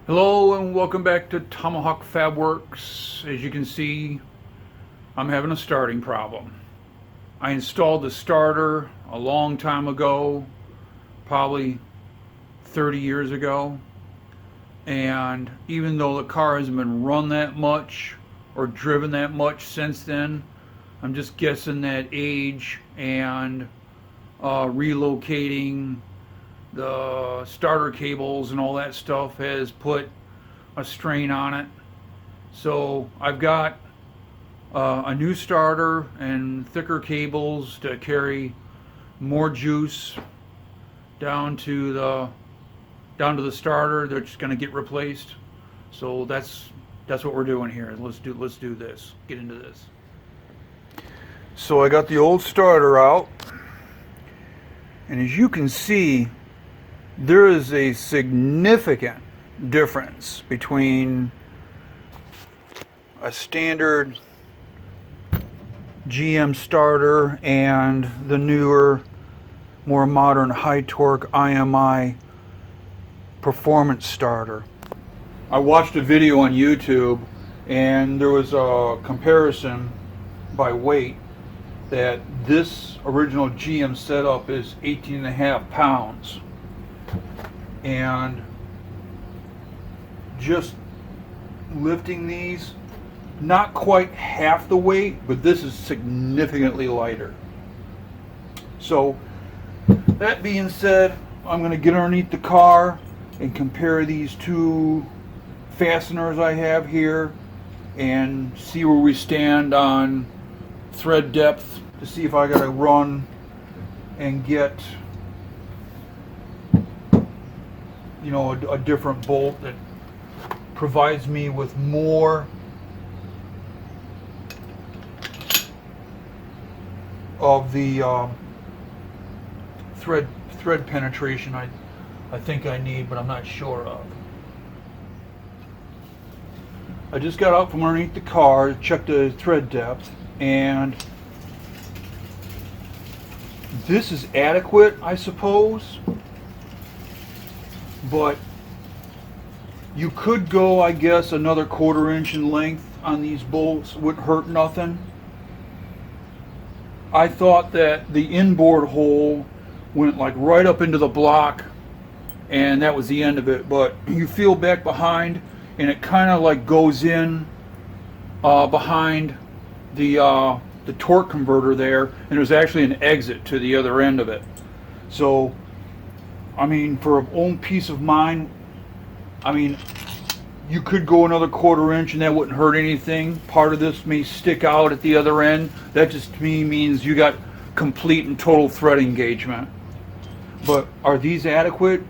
Hello and welcome back to Tomahawk Fab Works. As you can see, I'm having a starting problem. I installed the starter a long time ago, probably 30 years ago, and even though the car hasn't been run that much or driven that much since then, I'm just guessing that age and relocating the starter cables and all that stuff has put a strain on it. So I've got a new starter and thicker cables to carry more juice down to the starter. They're just going to get replaced. So that's what we're doing here. Let's do this. Get into this. So I got the old starter out, and as you can see, there is a significant difference between a standard GM starter and the newer, more modern high torque IMI performance starter. I watched a video on YouTube and there was a comparison by weight that this original GM setup is 18.5 pounds. And just lifting these, not quite half the weight, but this is significantly lighter. So that being said, I'm going to get underneath the car and compare these two fasteners I have here and see where we stand on thread depth, to see if I got to run and get a different bolt that provides me with more of the thread penetration I think I need, but I'm not sure of. I just got out from underneath the car, checked the thread depth, and this is adequate, I suppose. But you could go, I guess, another 1/4 inch in length on these bolts. Wouldn't hurt nothing. I thought that the inboard hole went like right up into the block and that was the end of it, but you feel back behind and it kind of like goes in behind the torque converter there, and there's actually an exit to the other end of it. So I mean, for own peace of mind, I mean, you could go another 1/4 inch and that wouldn't hurt anything. Part of this may stick out at the other end. That just to me means you got complete and total thread engagement. But are these adequate?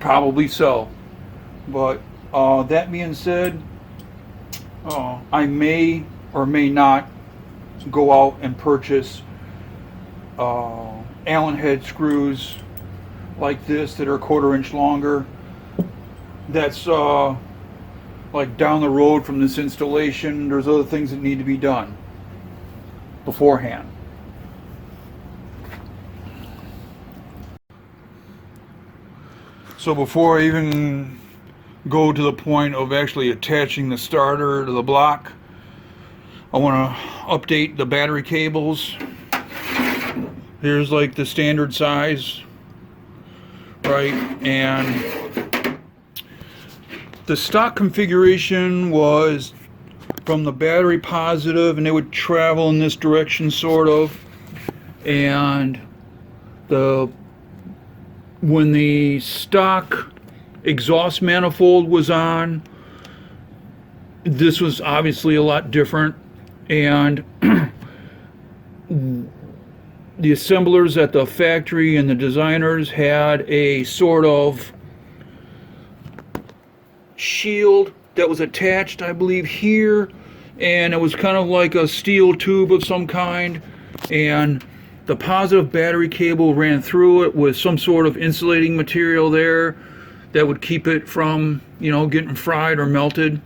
Probably so. But that being said, I may or may not go out and purchase Allen head screws like this that are 1/4 inch longer. That's like down the road from this installation. There's other things that need to be done beforehand. So before I even go to the point of actually attaching the starter to the block, I want to update the battery cables. Here's like the standard size, right? And the stock configuration was from the battery positive, and they would travel in this direction sort of, and when the stock exhaust manifold was on, this was obviously a lot different, and the assemblers at the factory and the designers had a sort of shield that was attached, I believe, here, and it was kind of like a steel tube of some kind, and the positive battery cable ran through it with some sort of insulating material there that would keep it from, getting fried or melted.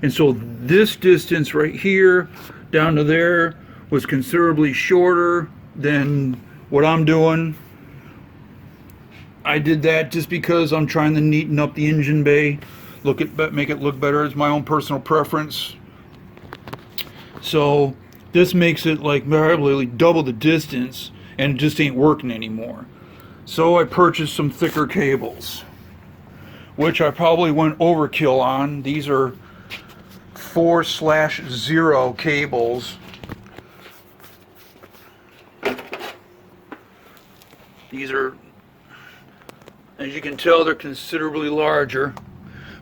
And so this distance right here down to there was considerably shorter than what I'm doing. I did that just because I'm trying to neaten up the engine bay make it look better. It's my own personal preference. So this makes it like probably double the distance, and it just ain't working anymore. So I purchased some thicker cables, which I probably went overkill on. These are 4/0 cables. These are, as you can tell, they're considerably larger.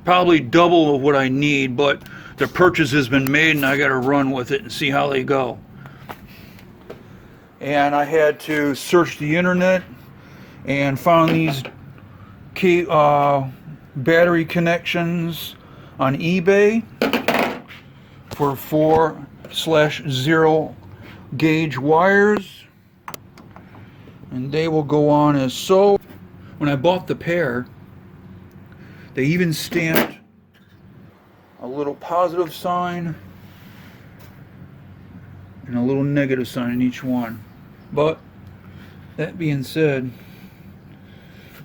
Probably double of what I need, but the purchase has been made and I got to run with it and see how they go. And I had to search the internet and found these battery connections on eBay for 4/0 gauge wires, and they will go on as so. When I bought the pair, they even stamped a little positive sign and a little negative sign in each one. But that being said,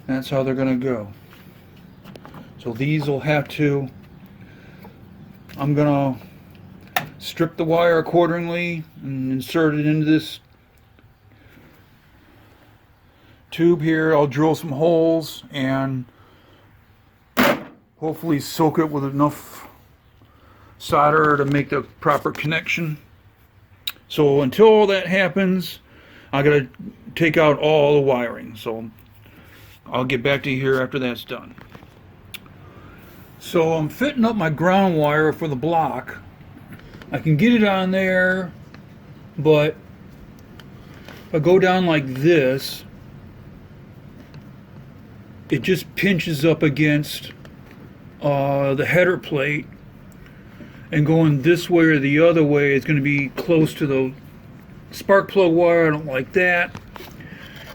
that's how they're going to go. So these will have to, I'm going to strip the wire accordingly and insert it into this tube here. I'll drill some holes and hopefully soak it with enough solder to make the proper connection. So until all that happens, I gotta take out all the wiring. So I'll get back to you here after that's done. So I'm fitting up my ground wire for the block. I can get it on there, but if I go down like this, it just pinches up against the header plate, and going this way or the other way is going to be close to the spark plug wire. I don't like that.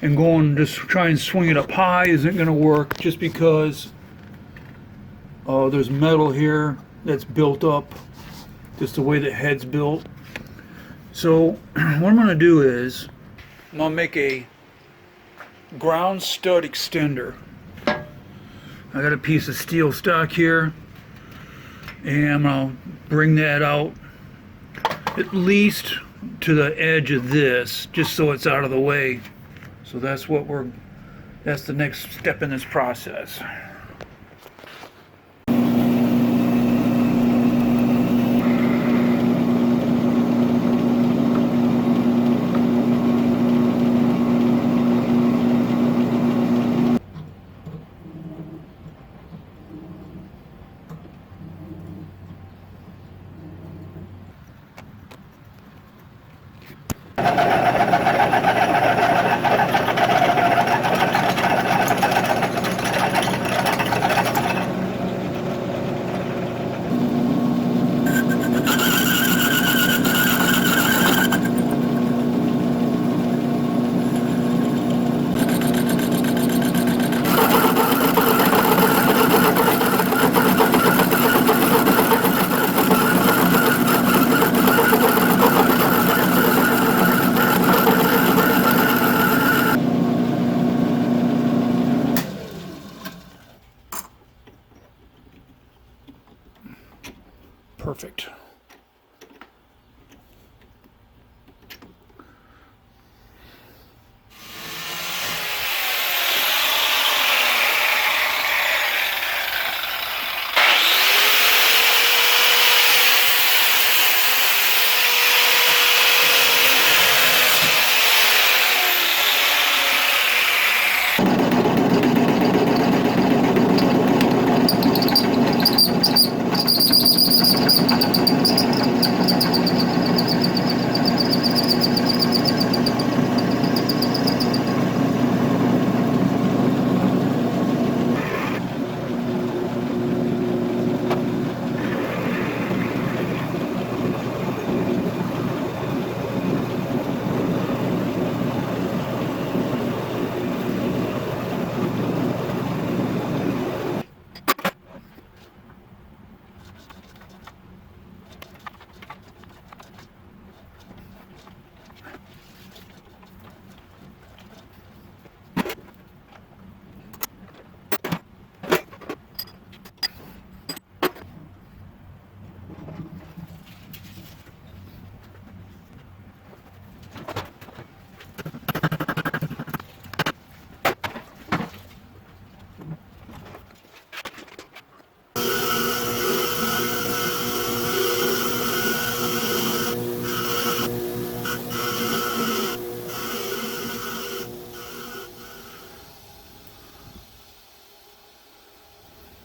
And going just try and swing it up high isn't going to work, just because there's metal here that's built up just the way the head's built. So what I'm going to do is I'm going to make a ground stud extender. I got a piece of steel stock here, and I'm going to bring that out at least to the edge of this, just so it's out of the way. So that's the next step in this process. Perfect.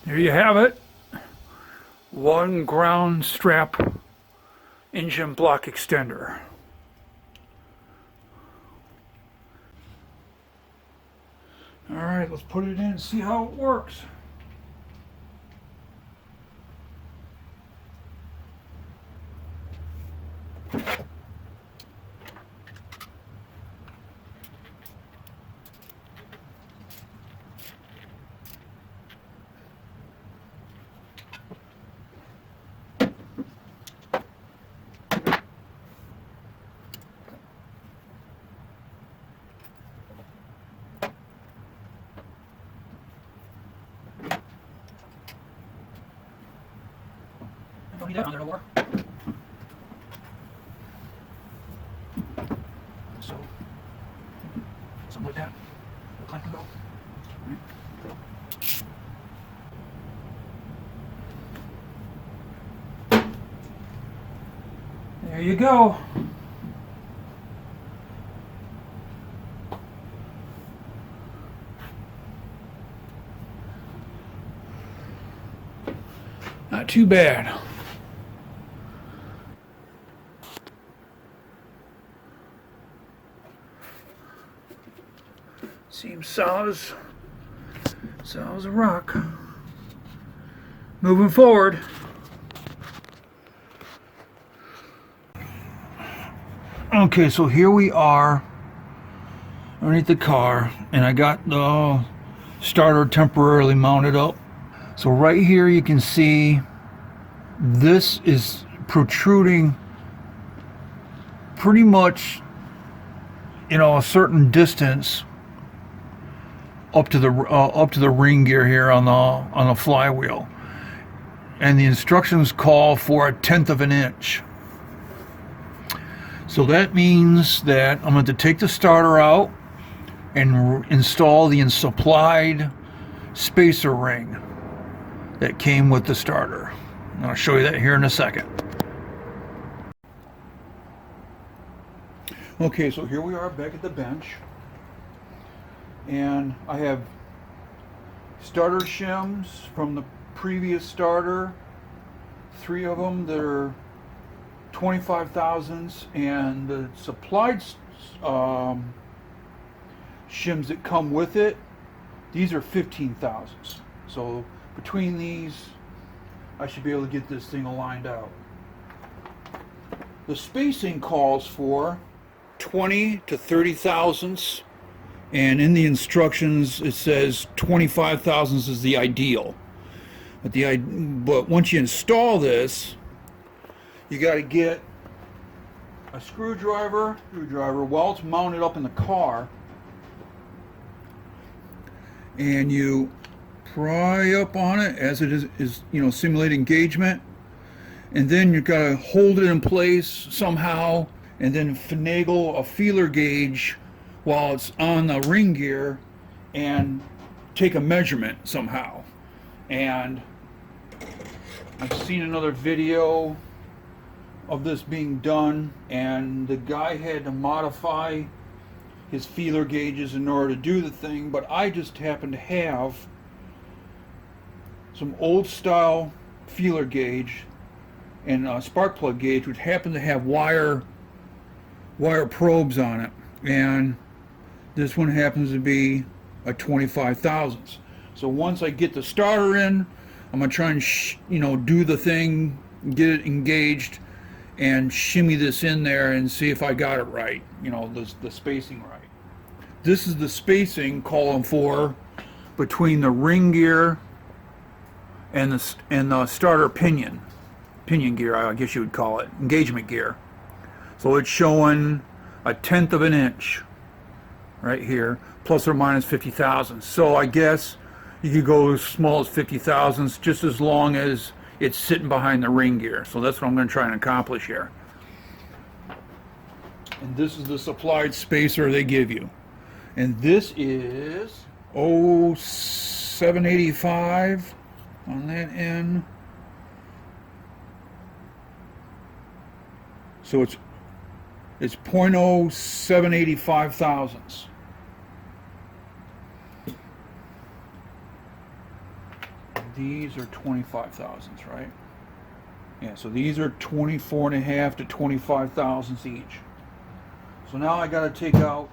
There you have it. One ground strap engine block extender. All right, let's put it in and see how it works. Don't need that on there no more. So, something like that. The clamp can go. There you go. Not too bad. Seems solid as a rock. Moving forward. Okay, so here we are underneath the car, and I got the starter temporarily mounted up. So right here you can see this is protruding pretty much, you know, a certain distance up to the ring gear here on the flywheel, and the instructions call for 1/10 of an inch. So that means that I'm going to take the starter out and install the supplied spacer ring that came with the starter. I'll show you that here in a second. Okay, so here we are back at the bench, and I have starter shims from the previous starter, 3 of them that are 25 thousandths, and the supplied shims that come with it, these are 15 thousandths. So between these, I should be able to get this thing aligned out. The spacing calls for 20 to 30 thousandths, and in the instructions it says 25 thousandths is the ideal. But once you install this, you got to get a screwdriver while it's mounted up in the car, and you pry up on it as it is, you know, simulate engagement, and then you got to hold it in place somehow, and then finagle a feeler gauge while it's on the ring gear and take a measurement somehow. And I've seen another video of this being done, and the guy had to modify his feeler gauges in order to do the thing, but I just happen to have some old style feeler gauge and a spark plug gauge, which happen to have wire probes on it, and this one happens to be a 25 thousandths. So once I get the starter in, I'm gonna try and do the thing, get it engaged, and shimmy this in there and see if I got it right, the spacing right. This is the spacing calling for between the ring gear and the starter pinion gear, I guess you would call it, engagement gear. So it's showing 1/10 of an inch right here, plus or minus 50 thousandths. So I guess you could go as small as 50 thousandths, just as long as it's sitting behind the ring gear. So that's what I'm going to try and accomplish here. And this is the supplied spacer they give you. And this is 785 on that end. So it's 0.0785 thousandths. these are 25 thousandths, right? Yeah, so these are 24.5 to 25 thousandths each. So now I got to take out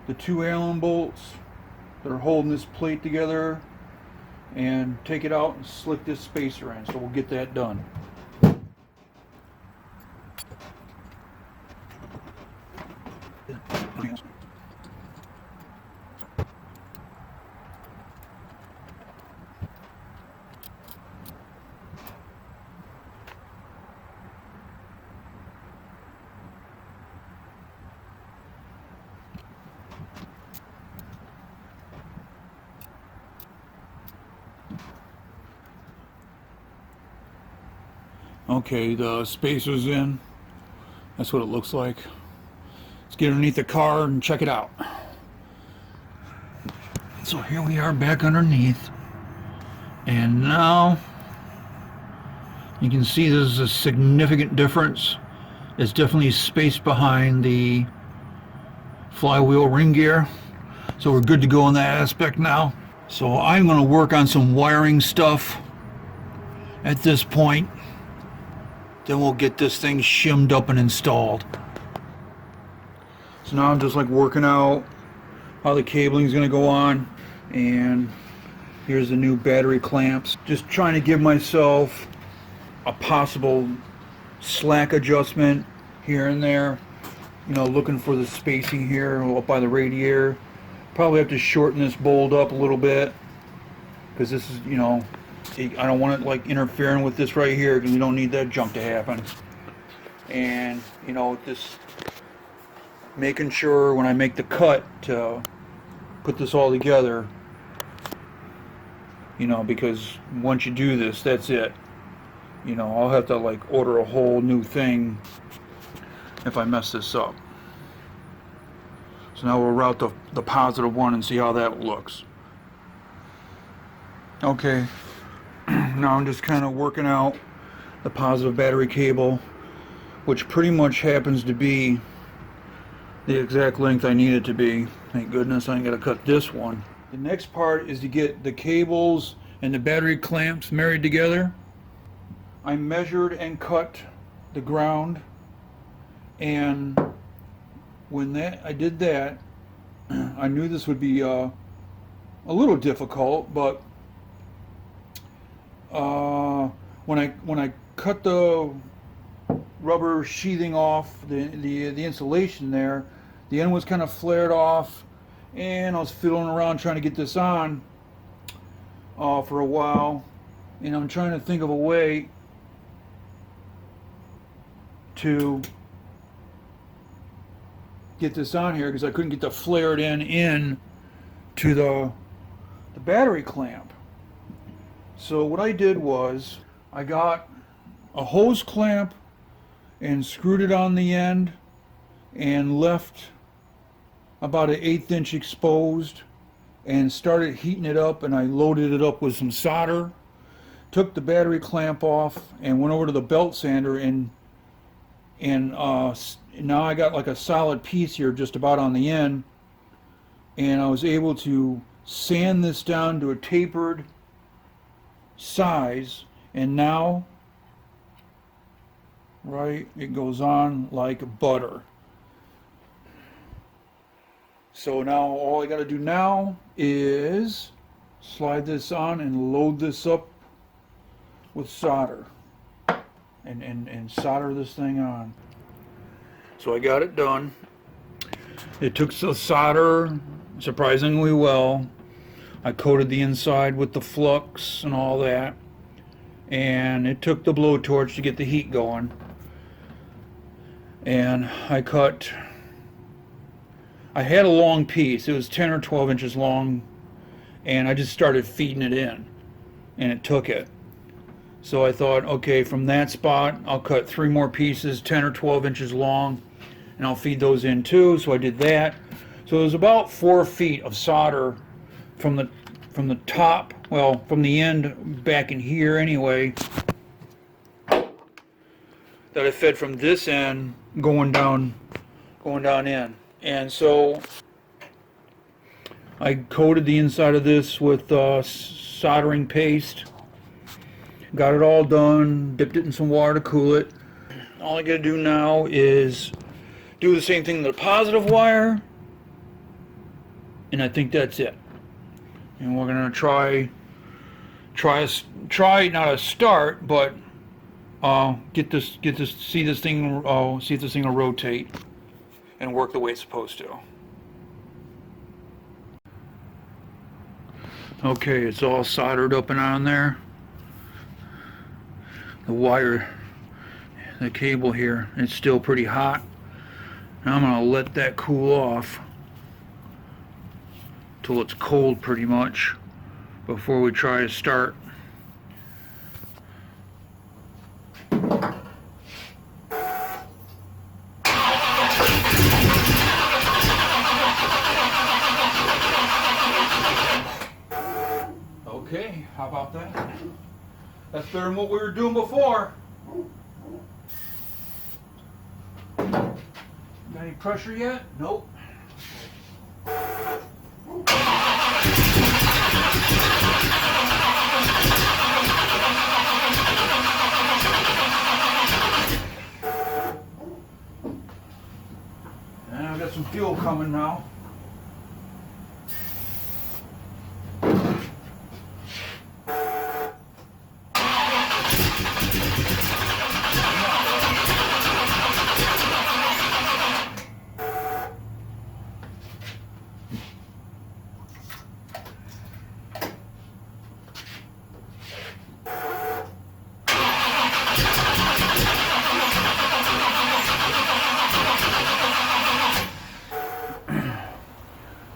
the two Allen bolts that are holding this plate together and take it out and slick this spacer in. So we'll get that done. Okay, the spacer's in. That's what it looks like. Let's get underneath the car and check it out. So here we are back underneath. And now you can see there's a significant difference. It's definitely spaced behind the flywheel ring gear. So we're good to go in that aspect now. So I'm going to work on some wiring stuff at this point. Then we'll get this thing shimmed up and installed. So now I'm just like working out how the cabling is going to go on. And here's the new battery clamps. Just trying to give myself a possible slack adjustment here and there. You know, looking for the spacing here up by the radiator. Probably have to shorten this bolt up a little bit, because this is, you know, I don't want it like interfering with this right here, because we don't need that junk to happen. And, you know, just making sure when I make the cut to put this all together, you know, because once you do this, that's it. You know, I'll have to like order a whole new thing if I mess this up. So now we'll route the positive one and see how that looks. Okay, now I'm just kind of working out the positive battery cable, which pretty much happens to be the exact length I need it to be. Thank goodness I ain't got to cut this one. The next part is to get the cables and the battery clamps married together. I measured and cut the ground, and when I did that, I knew this would be a little difficult, but when I cut the rubber sheathing off the insulation there, the end was kind of flared off, and I was fiddling around trying to get this on for a while, and I'm trying to think of a way to get this on here, because I couldn't get the flared end in to the battery clamp. So what I did was I got a hose clamp and screwed it on the end and left about an 1/8 inch exposed and started heating it up, and I loaded it up with some solder, took the battery clamp off and went over to the belt sander, and now I got like a solid piece here just about on the end, and I was able to sand this down to a tapered size, and now right it goes on like butter. So now all I got to do now is slide this on and load this up with solder and solder this thing on. So I got it done. It took the solder surprisingly well. I coated the inside with the flux and all that, and it took the blowtorch to get the heat going. And I had a long piece. It was 10 or 12 inches long, and I just started feeding it in, and it took it. So I thought, okay, from that spot I'll cut 3 more pieces 10 or 12 inches long, and I'll feed those in too. So I did that. So it was about 4 feet of solder from the top, well, from the end back in here anyway, that I fed from this end going down in. And so I coated the inside of this with soldering paste. Got it all done, dipped it in some water to cool it. All I gotta do now is do the same thing to the positive wire, and I think that's it. And we're gonna try not a start, but see if this thing will rotate and work the way it's supposed to. Okay, it's all soldered up and on there. The wire, the cable here, it's still pretty hot. Now I'm gonna let that cool off till it's cold pretty much before we try to start. Okay, how about that? That's better than what we were doing before. Got any pressure yet? Nope. And I've got some fuel coming now.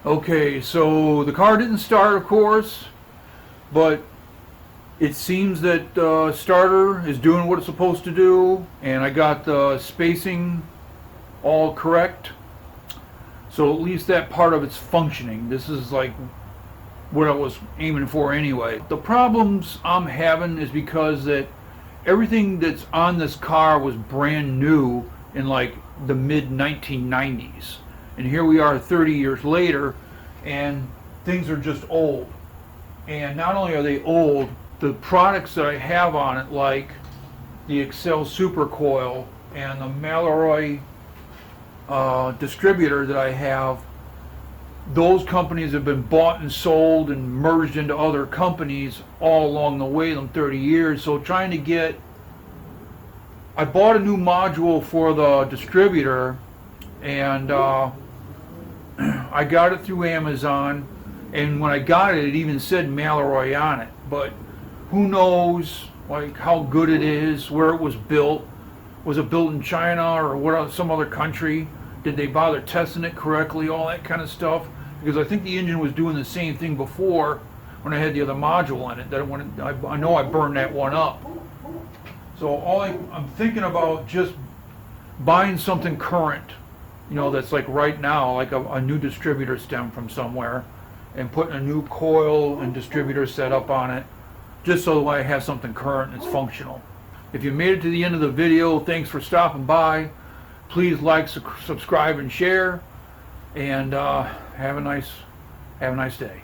Okay, so the car didn't start, of course, but it seems that the starter is doing what it's supposed to do, and I got the spacing all correct, so at least that part of it's functioning. This is like what I was aiming for anyway. The problems I'm having is because that everything that's on this car was brand new in like the mid 1990s. And here we are 30 years later, and things are just old. And not only are they old, the products that I have on it, like the Excel Super Coil and the Malloy distributor that I have, those companies have been bought and sold and merged into other companies all along the way, them 30 years. So trying to get, I bought a new module for the distributor, and I got it through Amazon, and when I got it, it even said Malloy on it, but who knows like how good it is, where it was built. Was it built in China or what, some other country? Did they bother testing it correctly, all that kind of stuff? Because I think the engine was doing the same thing before when I had the other module in it. That I know I burned that one up. So I'm thinking about just buying something current, you know, that's like right now, like a new distributor stem from somewhere, and putting a new coil and distributor setup on it, just so I have something current and it's functional. If you made it to the end of the video, thanks for stopping by. Please like, subscribe, and share, and have a nice day.